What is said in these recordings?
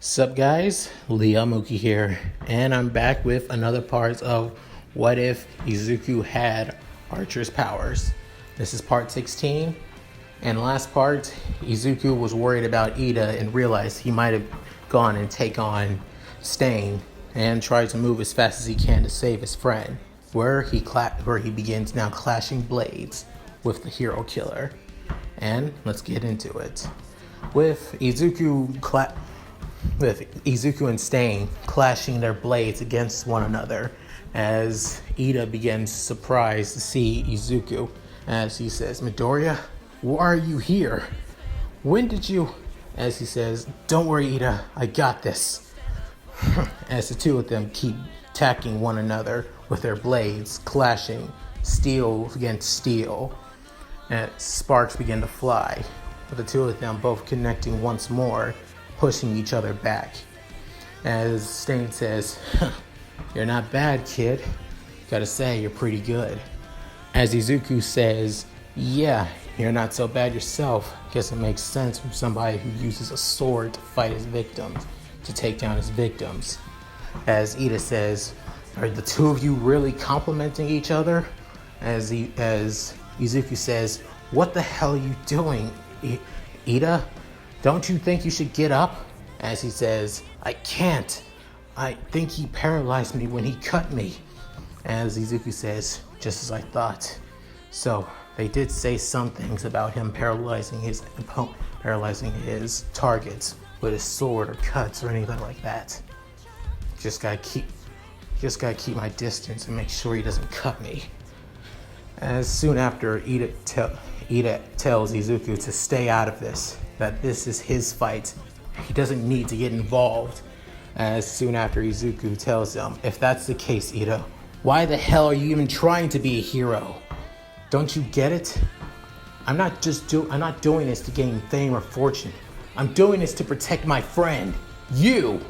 Sup guys, Mooky here, and I'm back with another part of What If Izuku Had Archer's Powers. This is part 16, and last part, Izuku was worried about Iida and realized he might have gone and take on Stain and tried to move as fast as he can to save his friend, where he begins now clashing blades with the hero killer. And let's get into it. With Izuku and Stain clashing their blades against one another, as Iida begins surprised to see Izuku, as he says, "Midoriya, why are you here? When did you..." As he says, "Don't worry, Iida, I got this." As the two of them keep attacking one another with their blades, clashing steel against steel, and sparks begin to fly, with the two of them both connecting once more, pushing each other back. As Stain says, "You're not bad, kid. Gotta say, you're pretty good." As Izuku says, "Yeah, you're not so bad yourself. Guess it makes sense from somebody who uses a sword to fight his victims, to take down his victims." As Iida says, "Are the two of you really complimenting each other?" As Izuku says, "What the hell are you doing, Iida? Don't you think you should get up?" As he says, "I can't. I think he paralyzed me when he cut me." As Izuku says, "Just as I thought." So they did say some things about him paralyzing his targets with his sword or cuts or anything like that. Just gotta keep my distance and make sure he doesn't cut me. As soon after, Iida tells Izuku to stay out of this, that this is his fight. He doesn't need to get involved. As soon after, Izuku tells him, "If that's the case, Iida, why the hell are you even trying to be a hero? Don't you get it? I'm not doing this to gain fame or fortune. I'm doing this to protect my friend, you."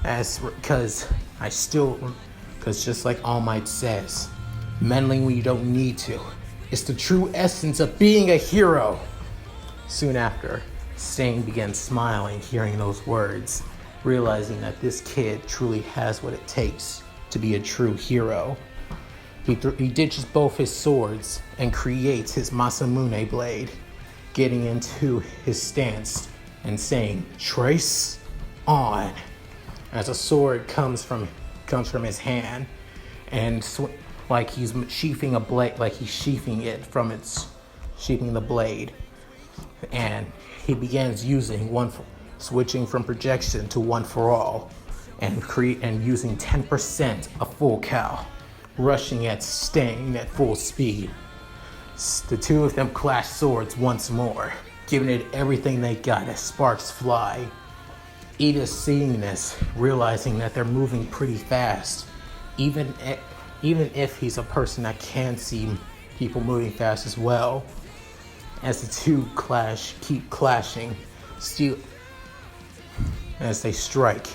Because just like All Might says, meddling when you don't need to. It's the true essence of being a hero. Soon after, Stain begins smiling hearing those words, realizing that this kid truly has what it takes to be a true hero. He ditches both his swords and creates his Masamune blade, getting into his stance and saying, "Trace on," as a sword comes from his hand, and like he's sheathing a blade, like he's sheathing the blade, and he begins switching from projection to one for all, and using 10% of full cal, rushing at Stain at full speed. The two of them clash swords once more, giving it everything they got as sparks fly. Iida seeing this, realizing that they're moving pretty fast, even if he's a person that can see people moving fast as well. As the two keep clashing, as they strike,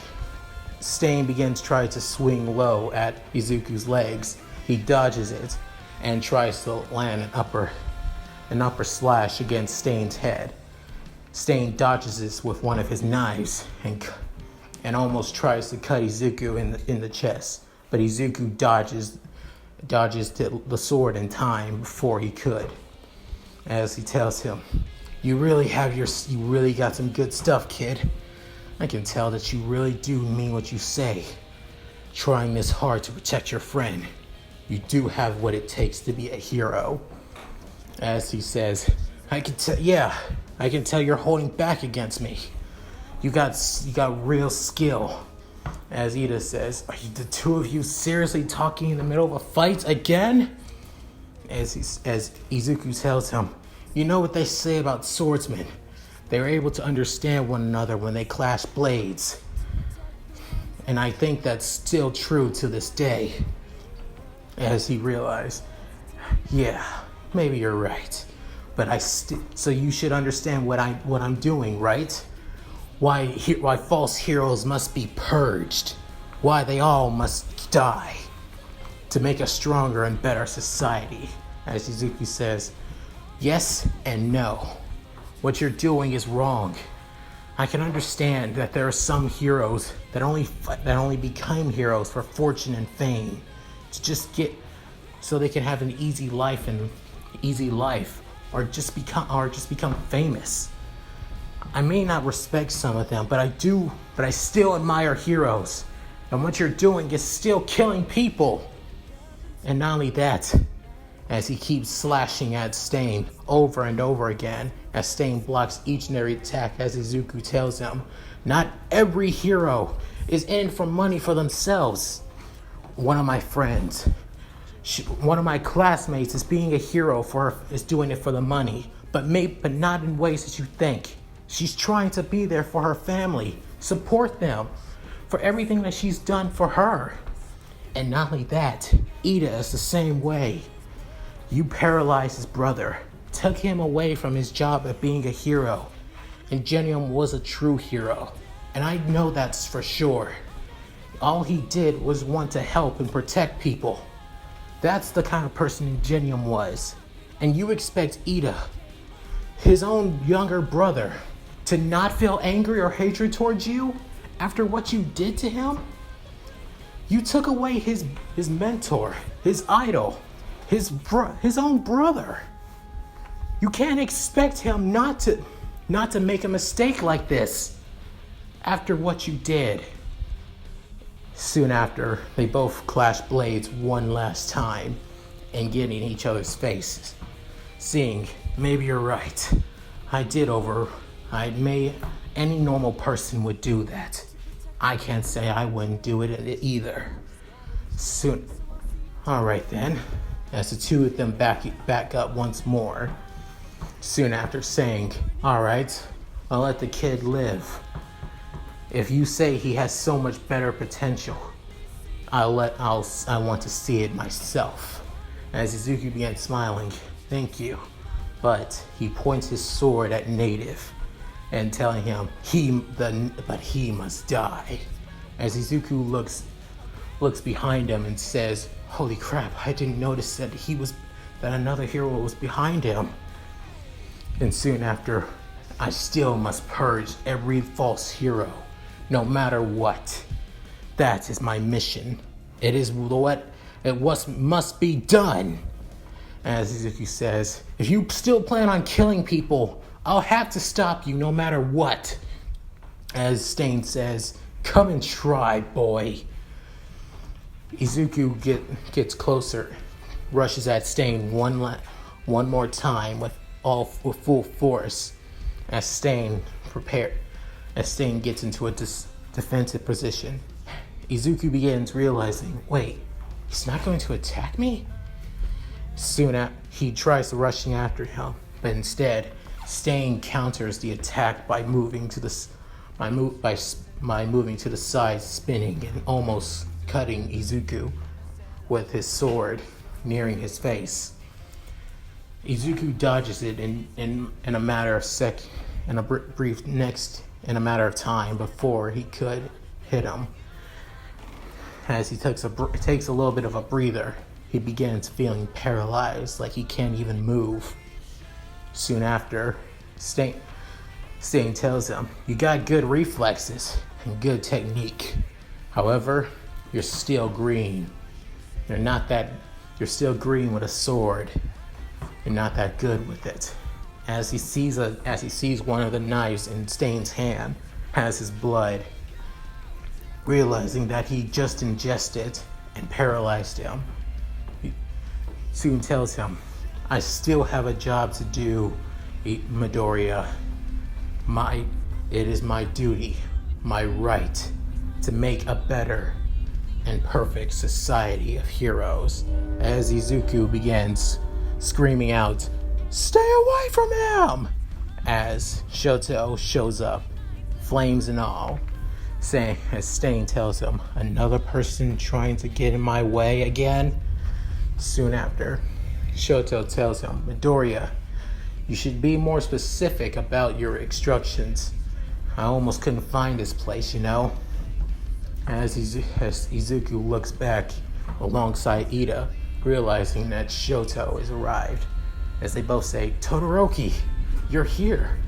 Stain begins trying to swing low at Izuku's legs. He dodges it and tries to land an upper slash against Stain's head. Stain dodges this with one of his knives and almost tries to cut Izuku in the chest, but Izuku dodges the sword in time before he could. As he tells him, you really got some good stuff, kid. I can tell that you really do mean what you say. Trying this hard to protect your friend. You do have what it takes to be a hero." As he says, I can tell you're holding back against me. You got real skill." As Iida says, "Are the two of you seriously talking in the middle of a fight again?" As Izuku tells him, "You know what they say about swordsmen. They are able to understand one another when they clash blades. And I think that's still true to this day." As he realized, "Yeah, maybe you're right. But so you should understand what I'm doing, right? Why false heroes must be purged. Why they all must die. To make a stronger and better society." As Izuku says, "Yes and no. What you're doing is wrong. I can understand that there are some heroes that only become heroes for fortune and fame, to just get so they can have an easy life, or just become famous. I may not respect some of them, but I still admire heroes. And what you're doing is still killing people. And not only that, as he keeps slashing at Stain over and over again, as Stain blocks each and every attack, as Izuku tells him, not every hero is in for money for themselves. One of my friends, one of my classmates is being a hero is doing it for the money, but not in ways that you think. She's trying to be there for her family, support them for everything that she's done for her. And not only that, Iida is the same way. You paralyzed his brother, took him away from his job of being a hero. And Genium was a true hero. And I know that's for sure. All he did was want to help and protect people. That's the kind of person Genium was. And you expect Iida, his own younger brother, to not feel angry or hatred towards you after what you did to him? You took away his mentor, his idol, his own brother. You can't expect him not to make a mistake like this after what you did. Soon after, they both clash blades one last time and get in each other's faces, seeing, maybe you're right. Any normal person would do that. I can't say I wouldn't do it either. Soon, alright then, as the two of them back up once more. Soon after saying, alright, I'll let the kid live. If you say he has so much better potential, I want to see it myself. As Izuku began smiling, thank you. But he points his sword at Native and telling him he must die. As Izuku looks behind him and says, holy crap, I didn't notice that another hero was behind him. And soon after, I still must purge every false hero, no matter what. That is my mission. It is what must be done. As Izuku says, if you still plan on killing people, I'll have to stop you no matter what. As Stain says, come and try, boy. Izuku gets closer, rushes at Stain one more time with full force. As Stain gets into a defensive position, Izuku begins realizing, wait, he's not going to attack me? Soon he tries to rushing after him, but instead, Stain counters the attack by moving to the side, spinning and almost cutting Izuku with his sword, nearing his face. Izuku dodges it in a matter of time before he could hit him. As he takes a little bit of a breather, he begins feeling paralyzed, like he can't even move. Soon after, Stain tells him, you got good reflexes and good technique. However, you're still green. You're still green with a sword. You're not that good with it. As he sees one of the knives in Stain's hand has his blood, realizing that he just ingested and paralyzed him, he soon tells him, I still have a job to do, Midoriya. It is my duty, my right, to make a better and perfect society of heroes. As Izuku begins screaming out, stay away from him! As Shoto shows up, flames and all, as Stain tells him, another person trying to get in my way again? Soon after, Shoto tells him, Midoriya, you should be more specific about your instructions. I almost couldn't find this place, you know? As Izuku looks back alongside Iida, realizing that Shoto has arrived, as they both say, Todoroki, you're here.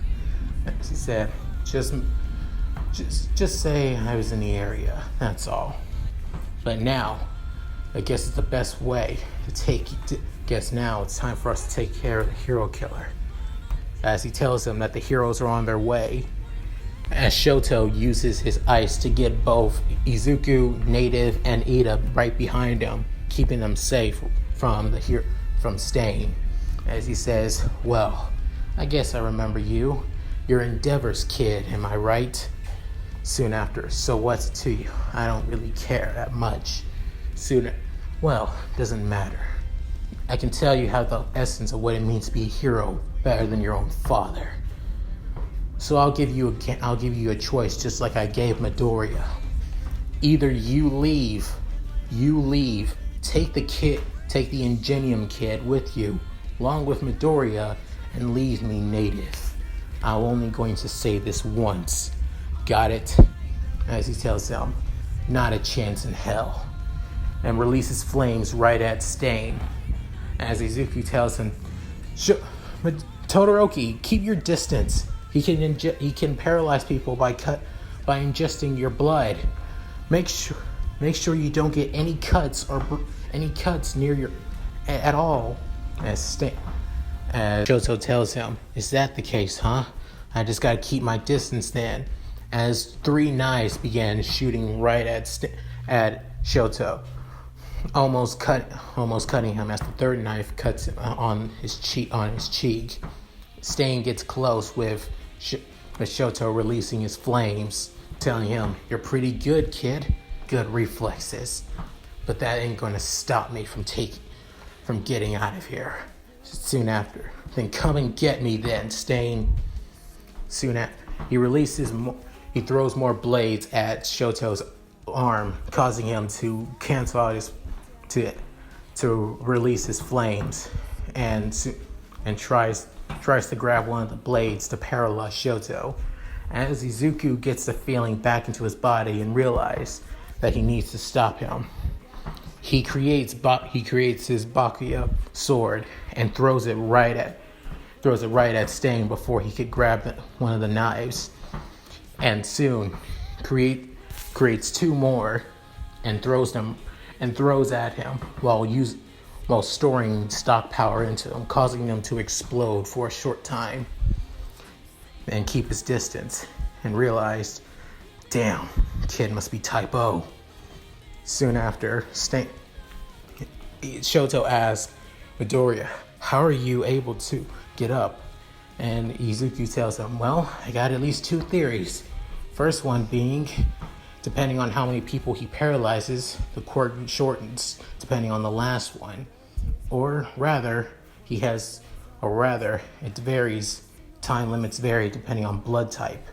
As he said, Just say I was in the area, that's all. But now, I guess it's the best way guess now it's time for us to take care of the hero killer. As he tells them that the heroes are on their way, as Shoto uses his ice to get both Izuku, Native, and Iida right behind him, keeping them safe from Stain. As he says, well, I guess I remember you. You're Endeavor's kid, am I right? Soon after, so what's it to you? I don't really care that much. Well, doesn't matter. I can tell you how the essence of what it means to be a hero better than your own father. So I'll give you a choice, just like I gave Midoriya. Either you leave, take the Ingenium kid with you, along with Midoriya, and leave me, Native. I'm only going to say this once. Got it? As he tells them, not a chance in hell. And releases flames right at Stain. As Izuku tells him, Todoroki, keep your distance. He can paralyze people by ingesting your blood. Make sure you don't get any cuts near your at all. As Shoto tells him, is that the case, huh? I just gotta keep my distance then. As 3 knives began shooting right at Shoto, almost cutting him. As the 3rd knife cuts him on his cheek. Stain gets close with Shoto releasing his flames, telling him, "You're pretty good, kid. Good reflexes, but that ain't gonna stop me from getting out of here." Soon after, then come and get me, then, Stain. Soon after, he throws more blades at Shoto's arm, causing him to cancel out to release his flames, and tries to grab one of the blades to paralyze Shoto. As Izuku gets the feeling back into his body and realizes that he needs to stop him, he creates his Bakuya sword and throws it right at Stain before he could grab one of the knives, and soon creates 2 more and throws at him while storing stock power into them, causing them to explode for a short time and keep his distance, and realized, damn, kid must be type O. Soon after, Shoto asks Midoriya, how are you able to get up? And Izuku tells him, well, I got at least 2 theories. First one being, depending on how many people he paralyzes, the quirk shortens, depending on the last one. Or rather, it varies. Time limits vary depending on blood type.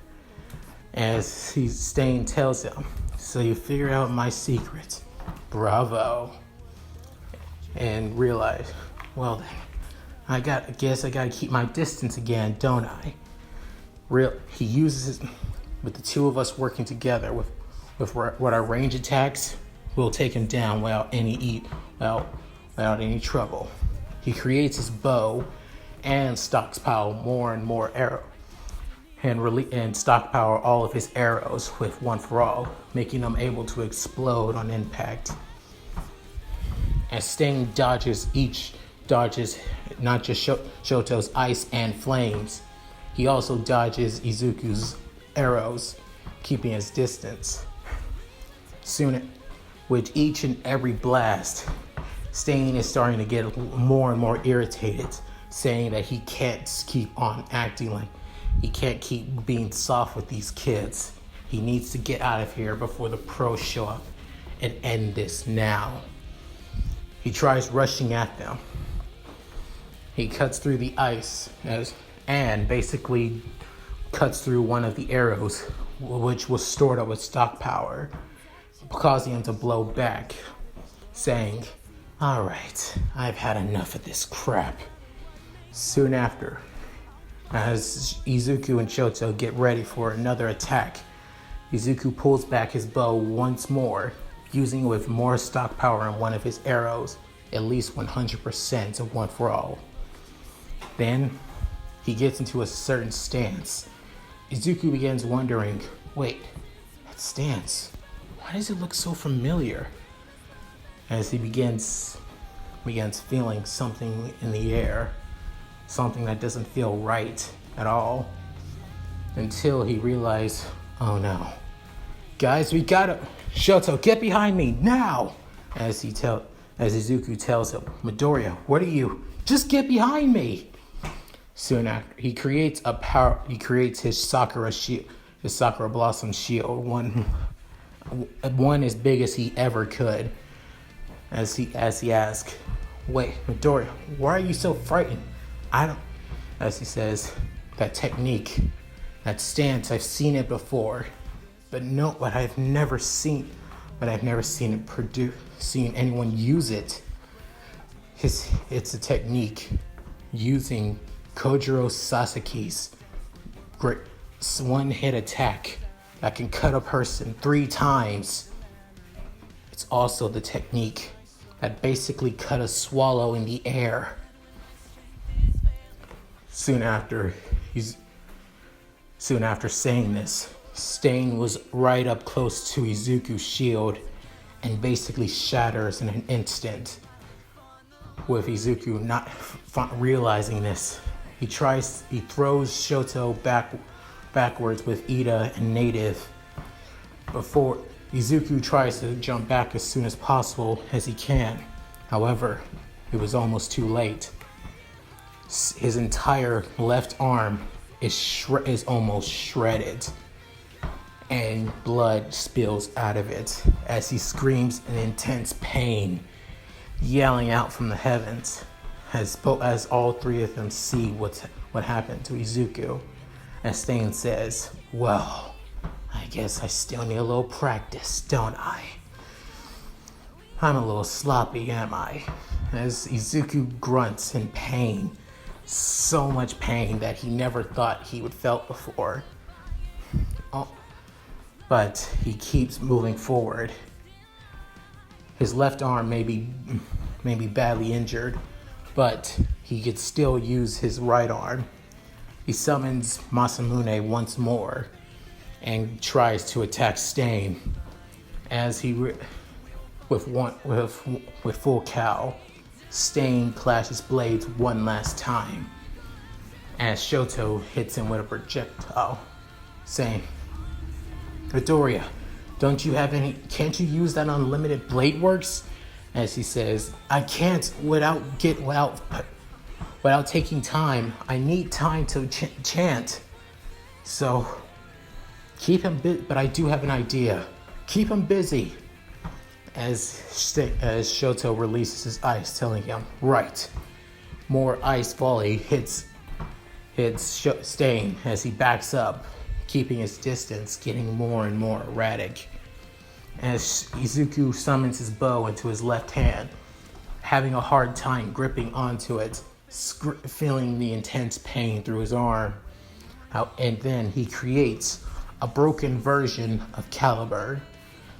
As Stain tells him, so you figured out my secret. Bravo. And realize, well then, I guess I gotta keep my distance again, don't I? He uses it with the 2 of us working together with what our range attacks, we'll take him down without any trouble. He creates his bow and stockpile more and more arrows, and stockpile all of his arrows with one for all, making them able to explode on impact. As Stain dodges not just Shoto's ice and flames, he also dodges Izuku's arrows, keeping his distance. Soon, with each and every blast, Stain is starting to get more and more irritated, saying that he can't keep on acting like he can't keep being soft with these kids. He needs to get out of here before the pros show up and end this now. He tries rushing at them. He cuts through the ice and basically cuts through one of the arrows, which was stored up with stock power, causing him to blow back, saying, all right, I've had enough of this crap. Soon after, as Izuku and Shoto get ready for another attack, Izuku pulls back his bow once more, using it with more stock power in one of his arrows, at least 100% of one for all. Then, he gets into a certain stance, Izuku begins wondering, wait, that stance, why does it look so familiar? As he begins feeling something in the air, something that doesn't feel right at all, until he realized, oh no. Guys, we gotta, Shoto, get behind me now! As Izuku tells him, Midoriya, what are you? Just get behind me! Soon after, he creates his Sakura shield, his Sakura Blossom shield, one as big as he ever could. As he asks, wait, Midoriya, why are you so frightened? As he says, that technique, that stance, I've seen it before, but I've never seen anyone use it. It's a technique using Kojiro Sasuke's great one-hit attack that can cut a person 3 times. It's also the technique that basically cut a swallow in the air. Soon after saying this, Stain was right up close to Izuku's shield and basically shatters in an instant. With Izuku not realizing this, he throws Shoto backwards with Iida and Native. Before Izuku tries to jump back as soon as possible as he can. However, it was almost too late. His entire left arm is almost shredded, and blood spills out of it as he screams in intense pain, yelling out from the heavens as all 3 of them see what happened to Izuku. As Stain says, well, I guess I still need a little practice, don't I? I'm a little sloppy, am I? As Izuku grunts in pain, so much pain that he never thought he would felt before. But he keeps moving forward. His left arm may be badly injured, but he could still use his right arm. He summons Masamune once more and tries to attack Stain. As with full cow, Stain clashes blades one last time. As Shoto hits him with a projectile, saying, Midoriya, can't you use that unlimited blade works? As he says, I can't without taking time. I need time to chant. So, keep him busy, but I do have an idea. Keep him busy. As Shoto releases his ice, telling him, right. More ice volley hits Stain as he backs up, keeping his distance, getting more and more erratic. As Izuku summons his bow into his left hand, having a hard time gripping onto it, feeling the intense pain through his arm. And then he creates a broken version of Caliber,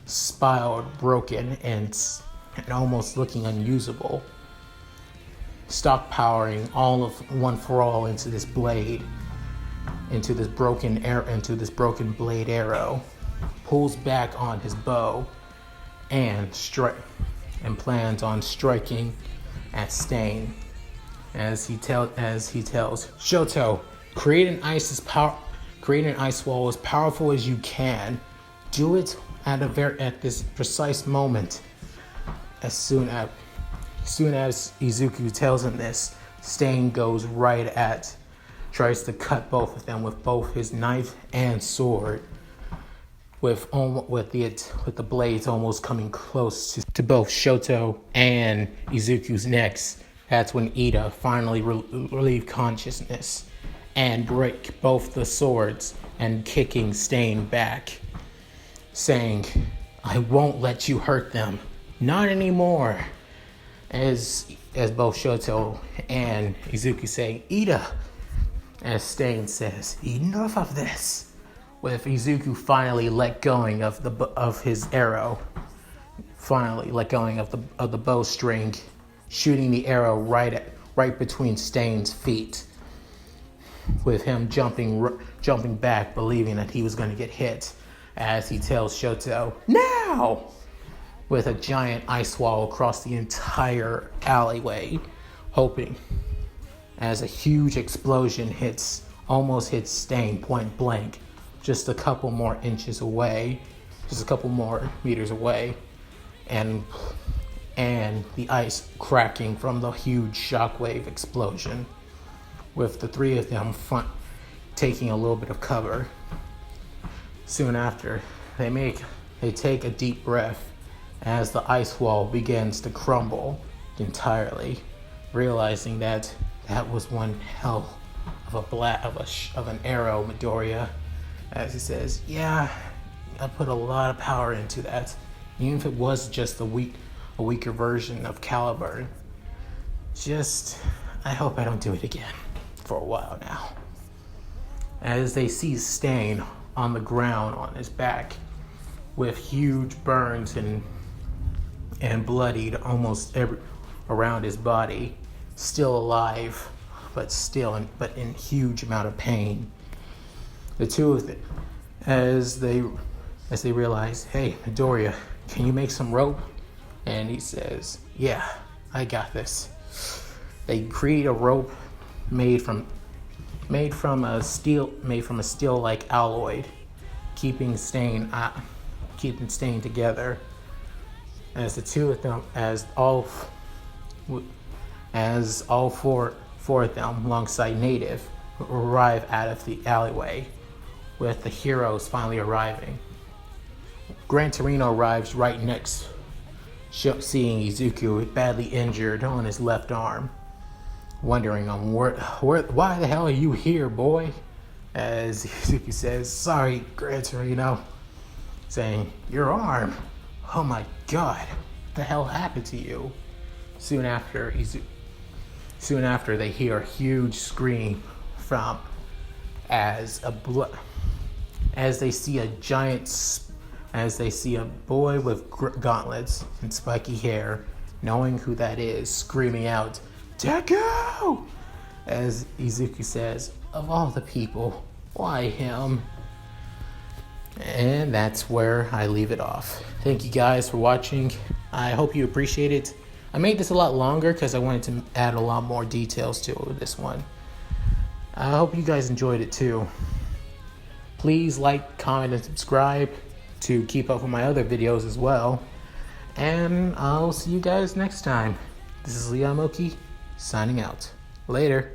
spiraled, broken, and almost looking unusable, stockpowering all of One For All into this blade, into this broken blade arrow, pulls back on his bow and plans on striking at Stain. As he tells Shoto, create an ice wall as powerful as you can. Do it at this precise moment. As soon as Izuku tells him this, Stain goes tries to cut both of them with both his knife and sword, with the blades almost coming close to both Shoto and Izuku's necks. That's when Iida finally relieve consciousness and break both the swords and kicking Stain back, saying, I won't let you hurt them. Not anymore. As both Shoto and Izuku say, Iida. As Stain says, enough of this. With Izuku finally let going of his arrow, finally let going of the bowstring, shooting the arrow right between Stain's feet. with him jumping back, believing that he was going to get hit, as he tells Shoto, "Now!" with a giant ice wall across the entire alleyway, hoping, as a huge explosion almost hits Stain point blank, just a couple more inches away, just a couple more meters away, and the ice cracking from the huge shockwave explosion, with the three of them taking a little bit of cover. Soon after, they take a deep breath as the ice wall begins to crumble entirely, realizing that was one hell of an arrow, Midoriya. As he says, "Yeah, I put a lot of power into that, even if it was just a weaker version of Caliburn. I hope I don't do it again for a while now." As they see Stain on the ground on his back, with huge burns and bloodied almost around his body, still alive, but in huge amount of pain. The two of them, as they realize, "Hey, Midoriya, can you make some rope?" And he says, "Yeah, I got this." They create a rope made from a steel-like alloy, keeping Stain together. As the two of them, as all four of them, alongside Native, arrive out of the alleyway, with the heroes finally arriving. Gran Torino arrives right next, seeing Izuku badly injured on his left arm, wondering why the hell are you here, boy? As Izuku says, "Sorry, Gran Torino," saying, "Your arm? Oh my god, what the hell happened to you?" Soon after, they hear a huge scream as they see a boy with gauntlets and spiky hair, knowing who that is, screaming out, "Deku!" As Izuku says, "Of all the people, why him?" And that's where I leave it off. Thank you guys for watching. I hope you appreciate it. I made this a lot longer because I wanted to add a lot more details to this one. I hope you guys enjoyed it too. Please like, comment, and subscribe to keep up with my other videos as well. And I'll see you guys next time. This is Mooky, signing out. Later.